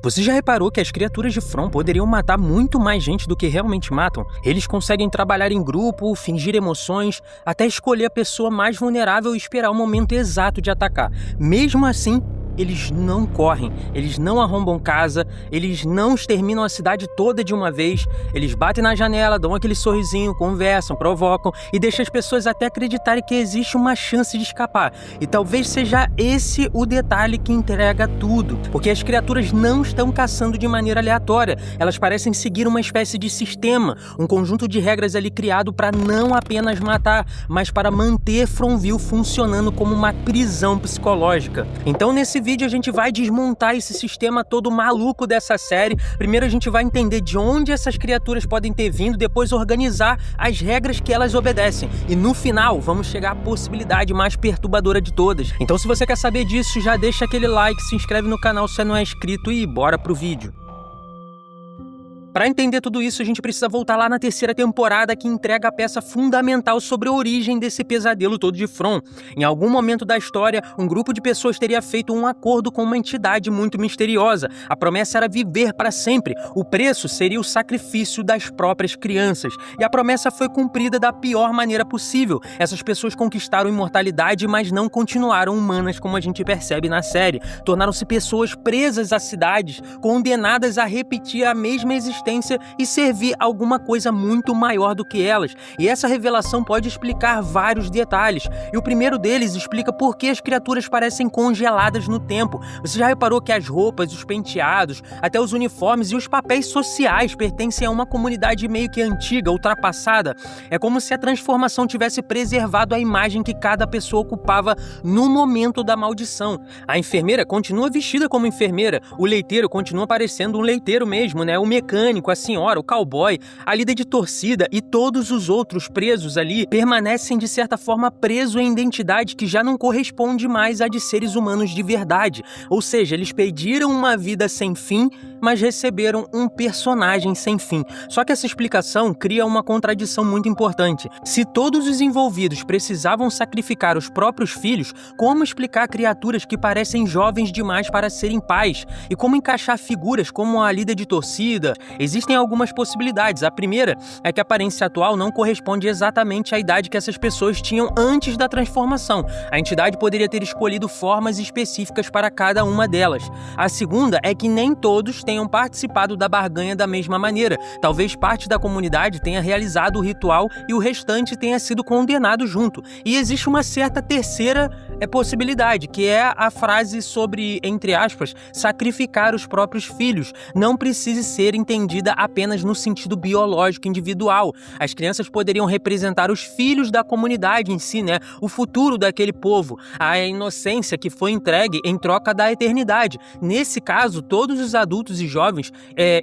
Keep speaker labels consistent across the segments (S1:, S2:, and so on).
S1: Você já reparou que as criaturas de From poderiam matar muito mais gente do que realmente matam? Eles conseguem trabalhar em grupo, fingir emoções, até escolher a pessoa mais vulnerável e esperar o momento exato de atacar. Mesmo assim, eles não correm, eles não arrombam casa, eles não exterminam a cidade toda de uma vez, eles batem na janela, dão aquele sorrisinho, conversam, provocam e deixam as pessoas até acreditarem que existe uma chance de escapar. E talvez seja esse o detalhe que entrega tudo, porque as criaturas não estão caçando de maneira aleatória, elas parecem seguir uma espécie de sistema, um conjunto de regras ali criado para não apenas matar, mas para manter Fromville funcionando como uma prisão psicológica. Então nesse vídeo a gente vai desmontar esse sistema todo maluco dessa série. Primeiro a gente vai entender de onde essas criaturas podem ter vindo, depois organizar as regras que elas obedecem. E no final vamos chegar à possibilidade mais perturbadora de todas. Então se você quer saber disso, já deixa aquele like, se inscreve no canal se você não é inscrito e bora pro vídeo. Para entender tudo isso, a gente precisa voltar lá na terceira temporada, que entrega a peça fundamental sobre a origem desse pesadelo todo de From. Em algum momento da história, um grupo de pessoas teria feito um acordo com uma entidade muito misteriosa. A promessa era viver para sempre. O preço seria o sacrifício das próprias crianças. E a promessa foi cumprida da pior maneira possível. Essas pessoas conquistaram imortalidade, mas não continuaram humanas, como a gente percebe na série. Tornaram-se pessoas presas às cidades, condenadas a repetir a mesma existência e servir alguma coisa muito maior do que elas. E essa revelação pode explicar vários detalhes. E o primeiro deles explica por que as criaturas parecem congeladas no tempo. Você já reparou que as roupas, os penteados, até os uniformes e os papéis sociais pertencem a uma comunidade meio que antiga, ultrapassada? É como se a transformação tivesse preservado a imagem que cada pessoa ocupava no momento da maldição. A enfermeira continua vestida como enfermeira, o leiteiro continua parecendo um leiteiro mesmo, né? O mecânico, a senhora, o cowboy, a líder de torcida e todos os outros presos ali permanecem de certa forma presos em identidade que já não corresponde mais à de seres humanos de verdade. Ou seja, eles pediram uma vida sem fim, mas receberam um personagem sem fim. Só que essa explicação cria uma contradição muito importante. Se todos os envolvidos precisavam sacrificar os próprios filhos, como explicar criaturas que parecem jovens demais para serem pais? E como encaixar figuras como a líder de torcida? Existem algumas possibilidades. A primeira é que a aparência atual não corresponde exatamente à idade que essas pessoas tinham antes da transformação. A entidade poderia ter escolhido formas específicas para cada uma delas. A segunda é que nem todos tenham participado da barganha da mesma maneira. Talvez parte da comunidade tenha realizado o ritual e o restante tenha sido condenado junto. E existe uma certa terceira possibilidade, que é a frase sobre, entre aspas, sacrificar os próprios filhos. Não precisa ser entendida apenas no sentido biológico individual. As crianças poderiam representar os filhos da comunidade em si, né? O futuro daquele povo, a inocência que foi entregue em troca da eternidade. Nesse caso, todos os adultos e jovens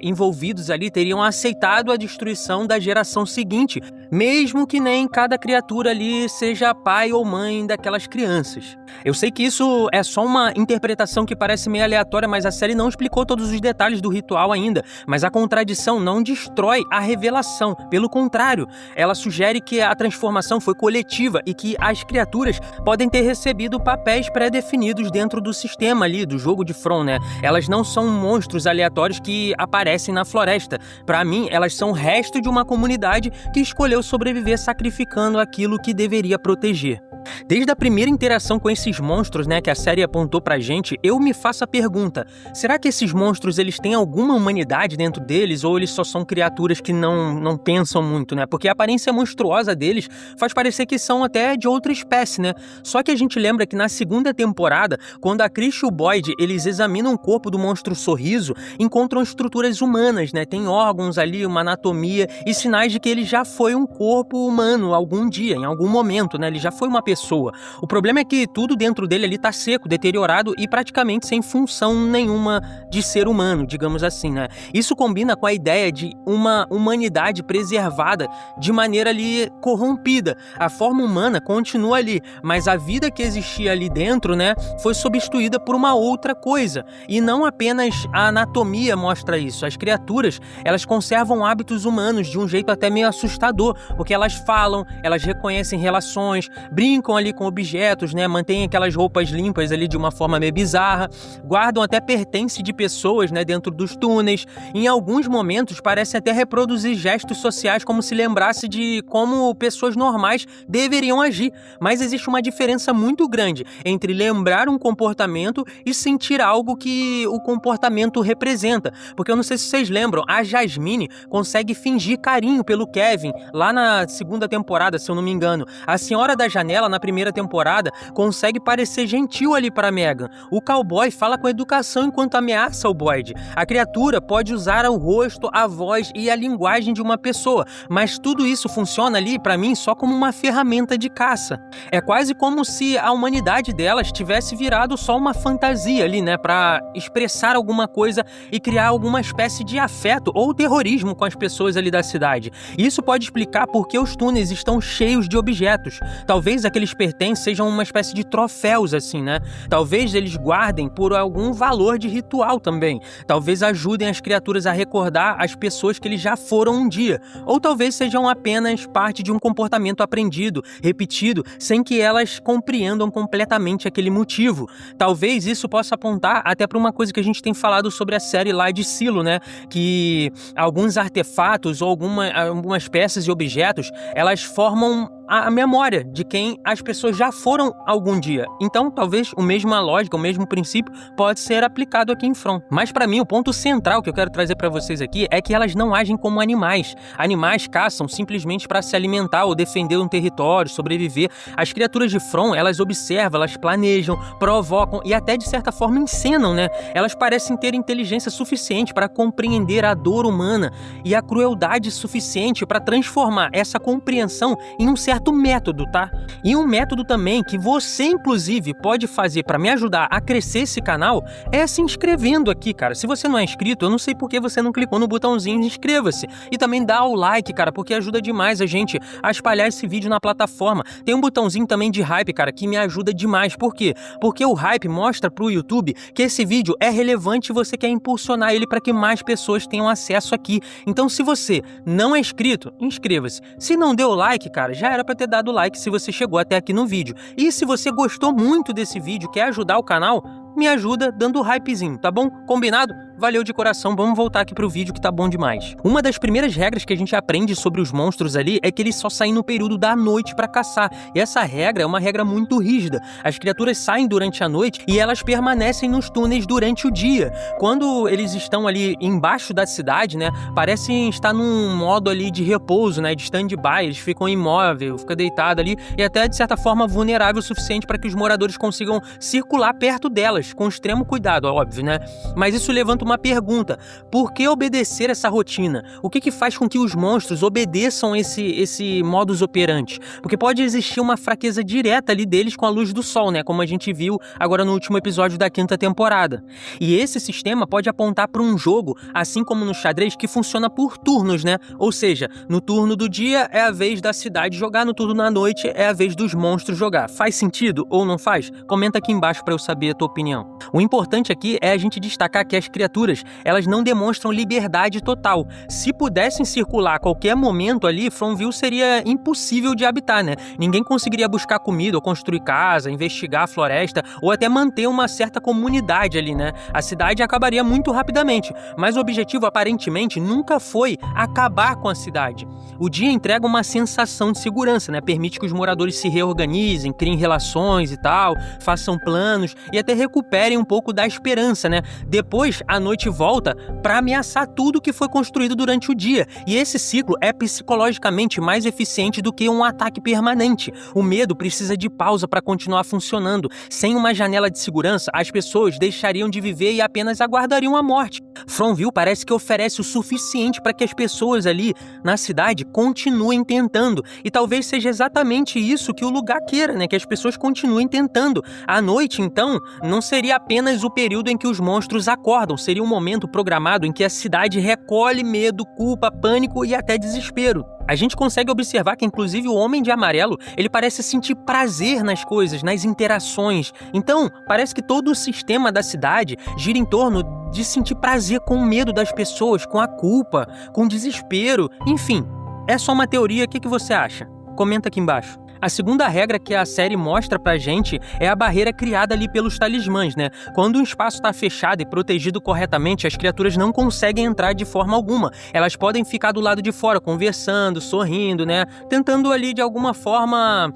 S1: envolvidos ali teriam aceitado a destruição da geração seguinte, mesmo que nem cada criatura ali seja pai ou mãe daquelas crianças. Eu sei que isso é só uma interpretação que parece meio aleatória, mas a série não explicou todos os detalhes do ritual ainda, mas a contradição não destrói a revelação. Pelo contrário, ela sugere que a transformação foi coletiva e que as criaturas podem ter recebido papéis pré-definidos dentro do sistema ali, do jogo de From, né? Elas não são monstros aleatórios que aparecem na floresta. Para mim, elas são o resto de uma comunidade que escolheu sobreviver sacrificando aquilo que deveria proteger. Desde a primeira interação com esses monstros, né, que a série apontou pra gente, eu me faço a pergunta: será que esses monstros eles têm alguma humanidade dentro deles ou eles só são criaturas que não pensam muito, né? Porque a aparência monstruosa deles faz parecer que são até de outra espécie, né? Só que a gente lembra que na segunda temporada, quando a Chris e o Boyd eles examinam o corpo do monstro Sorriso, encontram estruturas humanas, né? Tem órgãos ali, uma anatomia e sinais de que ele já foi um corpo humano algum dia, em algum momento, né? Ele já foi uma pessoa. O problema é que tudo dentro dele ali tá seco, deteriorado e praticamente sem função nenhuma de ser humano, digamos assim, né? Isso combina com a ideia de uma humanidade preservada de maneira ali corrompida. A forma humana continua ali, mas a vida que existia ali dentro, né, foi substituída por uma outra coisa. E não apenas a anatomia mostra isso. As criaturas, elas conservam hábitos humanos de um jeito até meio assustador, porque elas falam, elas reconhecem relações, brincam brincam ali com objetos, né? Mantêm aquelas roupas limpas ali de uma forma meio bizarra, guardam até pertences de pessoas, né, dentro dos túneis. Em alguns momentos parecem até reproduzir gestos sociais como se lembrasse de como pessoas normais deveriam agir. Mas existe uma diferença muito grande entre lembrar um comportamento e sentir algo que o comportamento representa. Porque eu não sei se vocês lembram, a Jasmine consegue fingir carinho pelo Kevin lá na segunda temporada, se eu não me engano. A Senhora da Janela, na primeira temporada, consegue parecer gentil ali para Megan. O cowboy fala com educação enquanto ameaça o Boyd. A criatura pode usar o rosto, a voz e a linguagem de uma pessoa, mas tudo isso funciona ali, para mim, só como uma ferramenta de caça. É quase como se a humanidade delas tivesse virado só uma fantasia ali, né, para expressar alguma coisa e criar alguma espécie de afeto ou terrorismo com as pessoas ali da cidade. Isso pode explicar por que os túneis estão cheios de objetos. Talvez aqueles pertences sejam uma espécie de troféus, assim, né? Talvez eles guardem por algum valor de ritual também. Talvez ajudem as criaturas a recordar as pessoas que eles já foram um dia. Ou talvez sejam apenas parte de um comportamento aprendido, repetido, sem que elas compreendam completamente aquele motivo. Talvez isso possa apontar até para uma coisa que a gente tem falado sobre a série lá de Silo, né? Que alguns artefatos ou algumas peças e objetos, elas formam a memória de quem as pessoas já foram algum dia. Então, talvez a mesma lógica, o mesmo princípio pode ser aplicado aqui em From. Mas para mim, o ponto central que eu quero trazer para vocês aqui é que elas não agem como animais. Animais caçam simplesmente para se alimentar ou defender um território, sobreviver. As criaturas de From, elas observam, elas planejam, provocam e até de certa forma encenam, né? Elas parecem ter inteligência suficiente para compreender a dor humana e a crueldade suficiente para transformar essa compreensão em um certo método, tá? E um método também que você, inclusive, pode fazer para me ajudar a crescer esse canal é se inscrevendo aqui, cara. Se você não é inscrito, eu não sei por que você não clicou no botãozinho de inscreva-se. E também dá o like, cara, porque ajuda demais a gente a espalhar esse vídeo na plataforma. Tem um botãozinho também de hype, cara, que me ajuda demais. Por quê? Porque o hype mostra pro YouTube que esse vídeo é relevante e você quer impulsionar ele para que mais pessoas tenham acesso aqui. Então, se você não é inscrito, inscreva-se. Se não deu like, cara, já era para ter dado like se você chegou até aqui no vídeo. E se você gostou muito desse vídeo, quer ajudar o canal, me ajuda dando o hypezinho, tá bom? Combinado? Valeu de coração, vamos voltar aqui pro vídeo que tá bom demais. Uma das primeiras regras que a gente aprende sobre os monstros ali é que eles só saem no período da noite pra caçar. E essa regra é uma regra muito rígida. As criaturas saem durante a noite e elas permanecem nos túneis durante o dia. Quando eles estão ali embaixo da cidade, né, parecem estar num modo ali de repouso, né, de stand-by. Eles ficam imóveis, ficam deitados ali e até de certa forma vulnerável o suficiente para que os moradores consigam circular perto delas, com extremo cuidado, óbvio, né? Mas isso levanta uma pergunta: por que obedecer essa rotina? O que faz com que os monstros obedeçam esse modus operandi? Porque pode existir uma fraqueza direta ali deles com a luz do sol, né? Como a gente viu agora no último episódio da 5ª temporada. E esse sistema pode apontar para um jogo, assim como no xadrez, que funciona por turnos, né? Ou seja, no turno do dia é a vez da cidade jogar, no turno da noite é a vez dos monstros jogar. Faz sentido ou não faz? Comenta aqui embaixo para eu saber a tua opinião. O importante aqui é a gente destacar que as criaturas, elas não demonstram liberdade total. Se pudessem circular a qualquer momento ali, Fromville seria impossível de habitar, né? Ninguém conseguiria buscar comida, ou construir casa, investigar a floresta, ou até manter uma certa comunidade ali, né? A cidade acabaria muito rapidamente, mas o objetivo aparentemente nunca foi acabar com a cidade. O dia entrega uma sensação de segurança, né? Permite que os moradores se reorganizem, criem relações e tal, façam planos e até recuperem um pouco da esperança, né? Depois, a noite volta para ameaçar tudo que foi construído durante o dia. E esse ciclo é psicologicamente mais eficiente do que um ataque permanente. O medo precisa de pausa para continuar funcionando. Sem uma janela de segurança, as pessoas deixariam de viver e apenas aguardariam a morte. Fromville parece que oferece o suficiente para que as pessoas ali na cidade continuem tentando. E talvez seja exatamente isso que o lugar queira, né? Que as pessoas continuem tentando. À noite, então, não seria apenas o período em que os monstros acordam, seria um momento programado em que a cidade recolhe medo, culpa, pânico e até desespero. A gente consegue observar que, inclusive, o Homem de Amarelo, ele parece sentir prazer nas coisas, nas interações. Então, parece que todo o sistema da cidade gira em torno de sentir prazer com o medo das pessoas, com a culpa, com o desespero, enfim. É só uma teoria, o que você acha? Comenta aqui embaixo. A segunda regra que a série mostra pra gente é a barreira criada ali pelos talismãs, né? Quando um espaço está fechado e protegido corretamente, as criaturas não conseguem entrar de forma alguma. Elas podem ficar do lado de fora, conversando, sorrindo, né? Tentando ali, de alguma forma,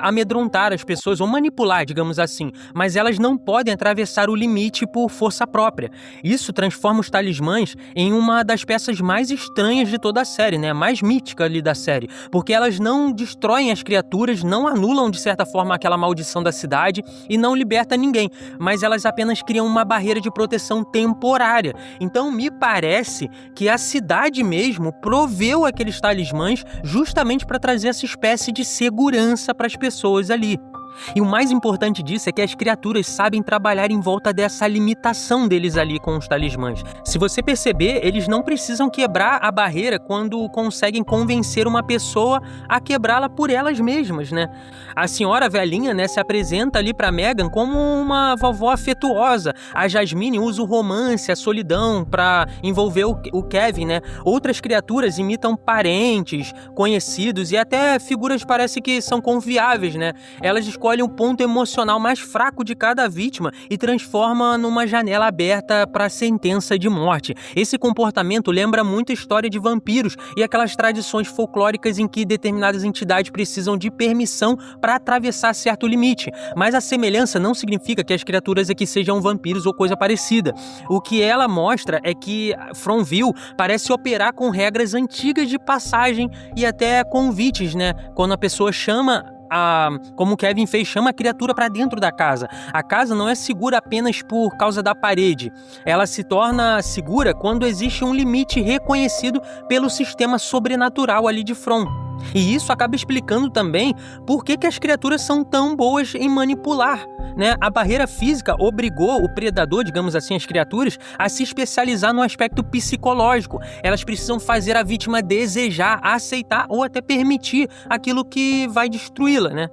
S1: amedrontar as pessoas ou manipular, digamos assim. Mas elas não podem atravessar o limite por força própria. Isso transforma os talismãs em uma das peças mais estranhas de toda a série, né? Mais mítica ali da série. Porque elas não destroem as criaturas, não anulam, de certa forma, aquela maldição da cidade e não libertam ninguém, mas elas apenas criam uma barreira de proteção temporária. Então, me parece que a cidade mesmo proveu aqueles talismãs justamente para trazer essa espécie de segurança para as pessoas ali. E o mais importante disso é que as criaturas sabem trabalhar em volta dessa limitação deles ali com os talismãs. Se você perceber, eles não precisam quebrar a barreira quando conseguem convencer uma pessoa a quebrá-la por elas mesmas, né? A senhora velhinha, né, se apresenta ali pra Megan como uma vovó afetuosa. A Jasmine usa o romance, a solidão pra envolver o Kevin, né? Outras criaturas imitam parentes, conhecidos e até figuras parece que são confiáveis, né? Elas escolhe um ponto emocional mais fraco de cada vítima e transforma numa janela aberta para a sentença de morte. Esse comportamento lembra muito a história de vampiros e aquelas tradições folclóricas em que determinadas entidades precisam de permissão para atravessar certo limite. Mas a semelhança não significa que as criaturas aqui sejam vampiros ou coisa parecida. O que ela mostra é que Fromville parece operar com regras antigas de passagem e até convites, né? Quando a pessoa chama como o Kevin fez, chama a criatura para dentro da casa. A casa não é segura apenas por causa da parede. Ela se torna segura quando existe um limite reconhecido pelo sistema sobrenatural ali de From. E isso acaba explicando também por que as criaturas são tão boas em manipular, né? A barreira física obrigou o predador, digamos assim, as criaturas, a se especializar no aspecto psicológico. Elas precisam fazer a vítima desejar, aceitar ou até permitir aquilo que vai destruí-la, né?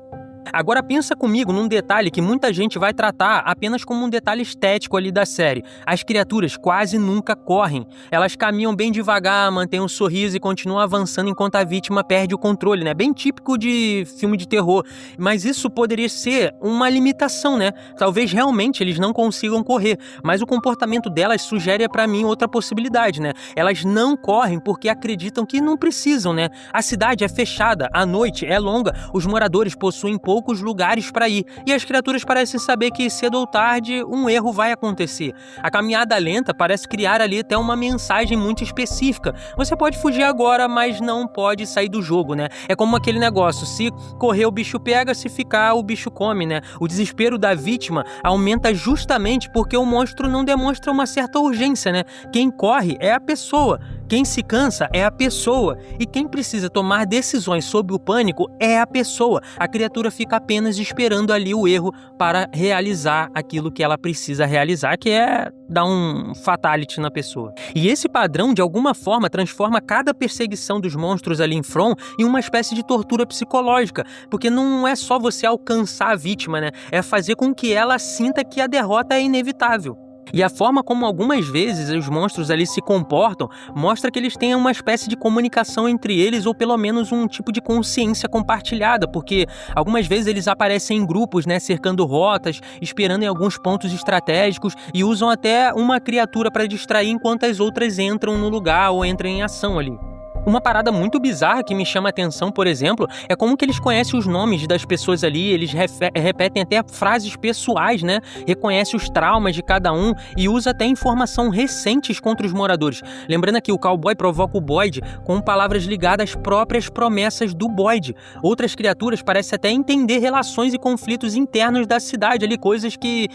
S1: Agora pensa comigo num detalhe que muita gente vai tratar apenas como um detalhe estético ali da série. As criaturas quase nunca correm. Elas caminham bem devagar, mantêm um sorriso e continuam avançando enquanto a vítima perde o controle, né? Bem típico de filme de terror. Mas isso poderia ser uma limitação, né? Talvez realmente eles não consigam correr, mas o comportamento delas sugere pra mim outra possibilidade, né? Elas não correm porque acreditam que não precisam, né? A cidade é fechada, a noite é longa, os moradores possuem poucos lugares para ir, e as criaturas parecem saber que cedo ou tarde um erro vai acontecer. A caminhada lenta parece criar ali até uma mensagem muito específica. Você pode fugir agora, mas não pode sair do jogo, né? É como aquele negócio, se correr o bicho pega, se ficar o bicho come, né? O desespero da vítima aumenta justamente porque o monstro não demonstra uma certa urgência, né? Quem corre é a pessoa, quem se cansa é a pessoa, e quem precisa tomar decisões sob o pânico é a pessoa. A criatura fica apenas esperando ali o erro para realizar aquilo que ela precisa realizar, que é dar um fatality na pessoa. E esse padrão, de alguma forma, transforma cada perseguição dos monstros ali em From em uma espécie de tortura psicológica, porque não é só você alcançar a vítima, né? É fazer com que ela sinta que a derrota é inevitável. E a forma como algumas vezes os monstros ali se comportam mostra que eles têm uma espécie de comunicação entre eles, ou pelo menos um tipo de consciência compartilhada, porque algumas vezes eles aparecem em grupos, né, cercando rotas, esperando em alguns pontos estratégicos e usam até uma criatura para distrair enquanto as outras entram no lugar ou entram em ação ali. Uma parada muito bizarra que me chama a atenção, por exemplo, é como que eles conhecem os nomes das pessoas ali, eles repetem até frases pessoais, né? Reconhecem os traumas de cada um e usa até informação recentes contra os moradores. Lembrando aqui, o cowboy provoca o Boyd com palavras ligadas às próprias promessas do Boyd. Outras criaturas parecem até entender relações e conflitos internos da cidade ali, coisas que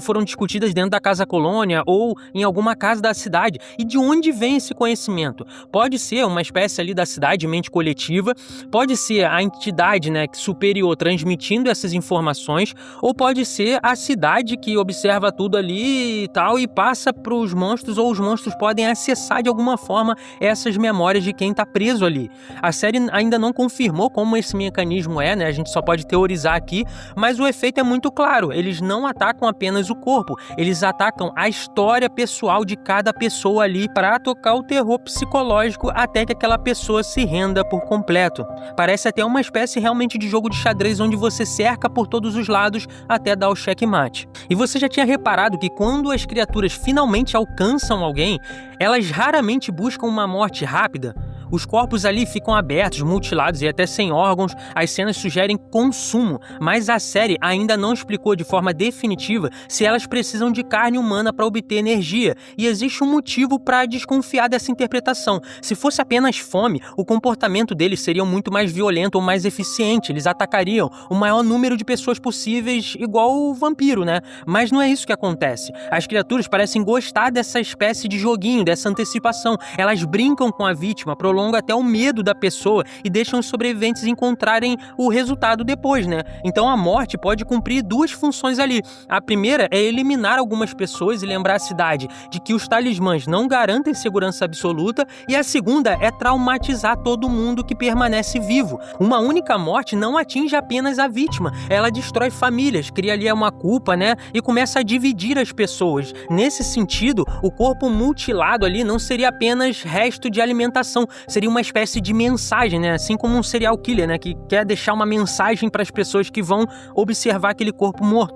S1: foram discutidas dentro da Casa Colônia ou em alguma casa da cidade. E de onde vem esse conhecimento? Pode ser uma espécie ali da cidade, mente coletiva, pode ser a entidade, né, superior transmitindo essas informações, ou pode ser a cidade que observa tudo ali e tal e passa para os monstros, ou os monstros podem acessar de alguma forma essas memórias de quem está preso ali. A série ainda não confirmou como esse mecanismo é, né, a gente só pode teorizar aqui, mas o efeito é muito claro, eles não atacam apenas o corpo, eles atacam a história pessoal de cada pessoa ali para tocar o terror psicológico até que que aquela pessoa se renda por completo. Parece até uma espécie realmente de jogo de xadrez onde você cerca por todos os lados até dar o checkmate. E você já tinha reparado que quando as criaturas finalmente alcançam alguém, elas raramente buscam uma morte rápida? Os corpos ali ficam abertos, mutilados e até sem órgãos, as cenas sugerem consumo, mas a série ainda não explicou de forma definitiva se elas precisam de carne humana para obter energia, e existe um motivo para desconfiar dessa interpretação. Se fosse apenas fome, o comportamento deles seria muito mais violento ou mais eficiente, eles atacariam o maior número de pessoas possíveis, igual o vampiro, né? Mas não é isso que acontece. As criaturas parecem gostar dessa espécie de joguinho, dessa antecipação. Elas brincam com a vítima, prolongam até o medo da pessoa e deixam os sobreviventes encontrarem o resultado depois, né? Então a morte pode cumprir duas funções ali. A primeira é eliminar algumas pessoas e lembrar a cidade de que os talismãs não garantem segurança absoluta, e a segunda é traumatizar todo mundo que permanece vivo. Uma única morte não atinge apenas a vítima, ela destrói famílias, cria ali uma culpa, né? E começa a dividir as pessoas. Nesse sentido, o corpo mutilado ali não seria apenas resto de alimentação, seria uma espécie de mensagem, né? Assim como um serial killer, né? Que quer deixar uma mensagem para as pessoas que vão observar aquele corpo morto.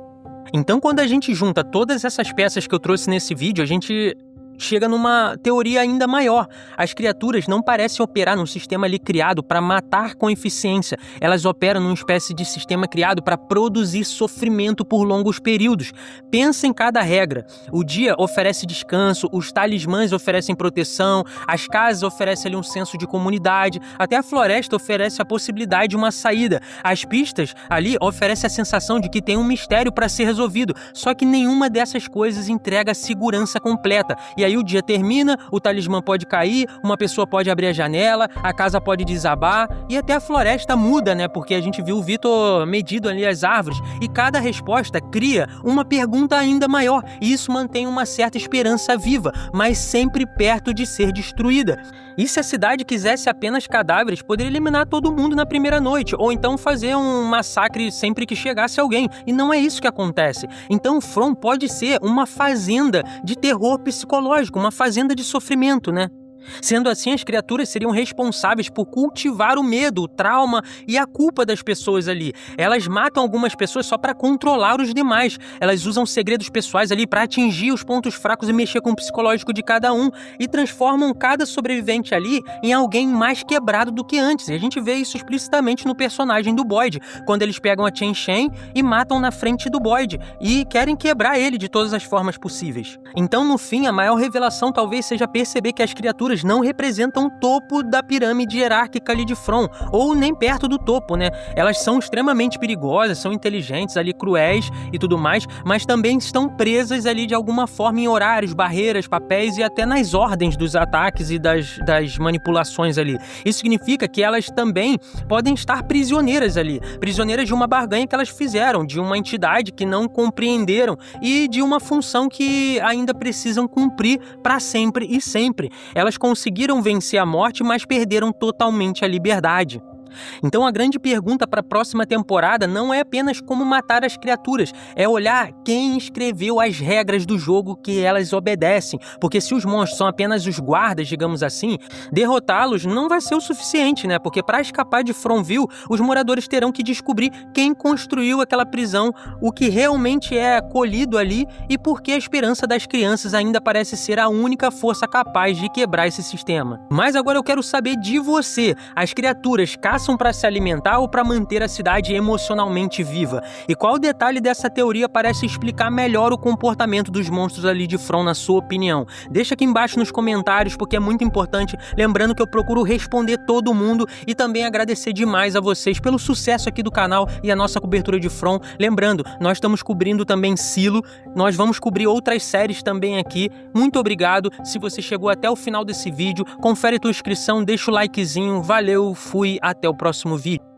S1: Então, quando a gente junta todas essas peças que eu trouxe nesse vídeo, a gente chega numa teoria ainda maior. As criaturas não parecem operar num sistema ali criado para matar com eficiência. Elas operam numa espécie de sistema criado para produzir sofrimento por longos períodos. Pensa em cada regra. O dia oferece descanso, os talismãs oferecem proteção, as casas oferecem ali um senso de comunidade, até a floresta oferece a possibilidade de uma saída. As pistas ali oferecem a sensação de que tem um mistério para ser resolvido, só que nenhuma dessas coisas entrega a segurança completa. E aí o dia termina, o talismã pode cair, uma pessoa pode abrir a janela, a casa pode desabar e até a floresta muda, né? Porque a gente viu o Vitor medindo ali as árvores e cada resposta cria uma pergunta ainda maior, e isso mantém uma certa esperança viva, mas sempre perto de ser destruída. E se a cidade quisesse apenas cadáveres, poderia eliminar todo mundo na primeira noite, ou então fazer um massacre sempre que chegasse alguém, e não é isso que acontece. Então From pode ser uma fazenda de terror psicológico, uma fazenda de sofrimento, né? Sendo assim, as criaturas seriam responsáveis por cultivar o medo, o trauma e a culpa das pessoas ali. Elas matam algumas pessoas só para controlar os demais. Elas usam segredos pessoais ali para atingir os pontos fracos e mexer com o psicológico de cada um, e transformam cada sobrevivente ali em alguém mais quebrado do que antes. E a gente vê isso explicitamente no personagem do Boyd, quando eles pegam a Chen Shen e matam na frente do Boyd e querem quebrar ele de todas as formas possíveis. Então, no fim, a maior revelação talvez seja perceber que as criaturas não representam o topo da pirâmide hierárquica ali de From, ou nem perto do topo, né? Elas são extremamente perigosas, são inteligentes ali, cruéis e tudo mais, mas também estão presas ali de alguma forma em horários, barreiras, papéis e até nas ordens dos ataques e das manipulações ali. Isso significa que elas também podem estar prisioneiras ali, prisioneiras de uma barganha que elas fizeram, de uma entidade que não compreenderam e de uma função que ainda precisam cumprir para sempre e sempre. Elas conseguiram vencer a morte, mas perderam totalmente a liberdade. Então a grande pergunta para a próxima temporada não é apenas como matar as criaturas, é olhar quem escreveu as regras do jogo que elas obedecem, porque se os monstros são apenas os guardas, digamos assim, derrotá-los não vai ser o suficiente, né? Porque para escapar de Fromville, os moradores terão que descobrir quem construiu aquela prisão, o que realmente é acolhido ali e por que a esperança das crianças ainda parece ser a única força capaz de quebrar esse sistema. Mas agora eu quero saber de você, as criaturas caçam para se alimentar ou para manter a cidade emocionalmente viva? E qual detalhe dessa teoria parece explicar melhor o comportamento dos monstros ali de From, na sua opinião? Deixa aqui embaixo nos comentários, porque é muito importante. Lembrando que eu procuro responder todo mundo e também agradecer demais a vocês pelo sucesso aqui do canal e a nossa cobertura de From. Lembrando, nós estamos cobrindo também Silo, nós vamos cobrir outras séries também aqui. Muito obrigado. Se você chegou até o final desse vídeo, confere tua inscrição, deixa o likezinho. Valeu, fui, até o próximo vídeo.